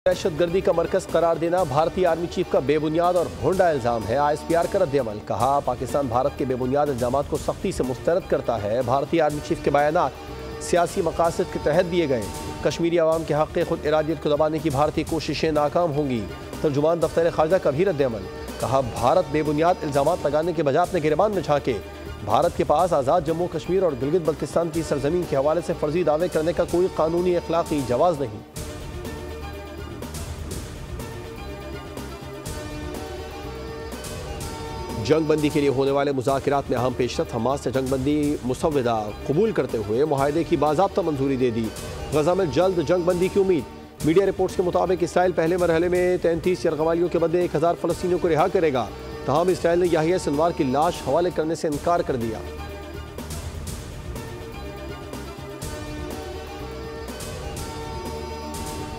दहशतगर्दी का मरकज करार देना भारतीय आर्मी चीफ का बेबुनियाद और भोंडा इल्जाम है। ISPR का रद्द-ए-अमल। कहा, पाकिस्तान भारत के बेबुनियाद इल्जामात को सख्ती से मुस्तरद करता है। भारतीय आर्मी चीफ के बयानात सियासी मकासद के तहत दिए गए। कश्मीरी अवाम के हक़ खुद इरादियत को दबाने की भारतीय कोशिशें नाकाम होंगी। तर्जुमान दफ्तर खारजा का भी रद्द-ए-अमल। कहा, भारत बेबुनियाद इल्जामात लगाने के बजाय अपने गिरबान में झांके। भारत के पास आज़ाद जम्मू कश्मीर और गिलगित बल्तिस्तान की सरजमीन के हवाले से फर्जी दावे करने का कोई कानूनी अखलाकी जवाज़ नहीं। जंगबंदी के लिए होने वाले मुज़ाकरात में अहम पेशरफ्त। हमास ने जंगबंदी मुसव्वदा कबूल करते हुए मुआहदे की बाज़ाब्ता मंजूरी दे दी। गजा में जल्द जंगबंदी की उम्मीद। मीडिया रिपोर्ट्स के मुताबिक इसराइल पहले मरहले में 33 यरगमालियों के बदले 1000 फ़लस्तीनियों को रिहा करेगा। तमाम इसराइल ने याहिया सिनवार की लाश हवाले करने से इनकार कर दिया।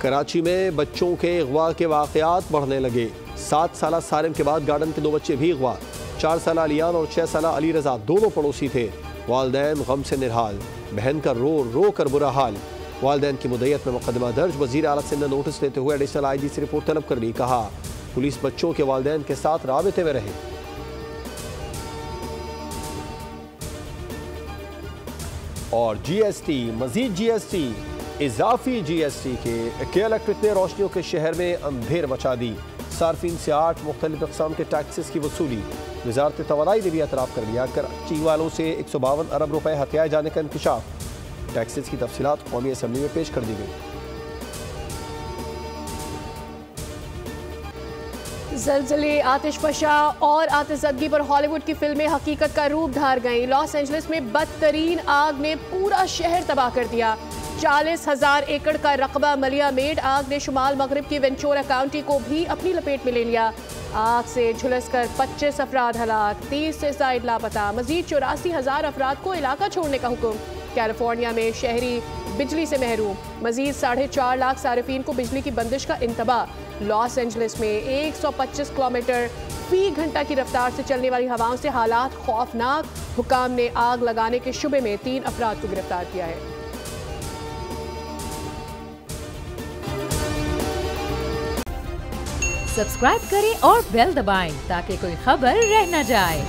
कराची में बच्चों के अगवा के वाक़यात बढ़ने लगे। 7 साला सारिम के बाद गार्डन के 2 बच्चे भी अगवा। 4 साला अलियान और 6 साला अली रजा दोनों पड़ोसी थे। वालिदैन गम से निरहाल, बहन का रो कर बुरा हाल। वालिदैन की मुद्दत में मुकदमा दर्ज। वज़ीर आला सिंध ने नोटिस लेते हुए एडिशनल IG से रिपोर्ट तलब कर ली। कहा, पुलिस बच्चों के वालिदैन के साथ राबिते में रहे। और GST, मजीद GST, इजाफी GST के इलेक्ट्रिक ने रोशनियों के शहर में अंधेर मचा दी। सार्फिन से 8 मुख्तलिफ अक़साम के टैक्सेस की वसूली। वज़ारत तवानाई ने भी एतराफ़ कर लिया। कराची वालों से 152 अरब रुपए हथियाए जाने का इंकशाफ। टैक्सेस की तफसीलात कौमी असम्बली में पेश कर दी गई। ज़लज़ले, आतिशफ़शा और आतिशज़दगी पर हॉलीवुड की फिल्में हकीकत का रूप धार गईं। लॉस एंजलिस में बदतरीन आग ने पूरा शहर तबाह कर दिया। 40,000 एकड़ का रकबा मलिया मेड आग ने शुमाल मगरिब की वेंचुरा काउंटी को भी अपनी लपेट में ले लिया। आग से झुलसकर 25 अफराद हलाक, 30 से ज़ायद लापता। मजीद 84,000 अफराद को इलाका छोड़ने का हुक्म। कैलिफोर्निया में शहरी बिजली से महरूम। मजीद 4.5 लाख सारिफीन को बिजली की बंदिश का इंतबाह। लॉस एंजलिस में 125 किलोमीटर फी घंटा की रफ्तार से चलने वाली हवाओं से हालात खौफनाक। हुकाम ने आग लगाने के शुबे में 3 अफराद को गिरफ्तार किया है। सब्सक्राइब करें और बेल दबाएं ताकि कोई खबर रह न जाए।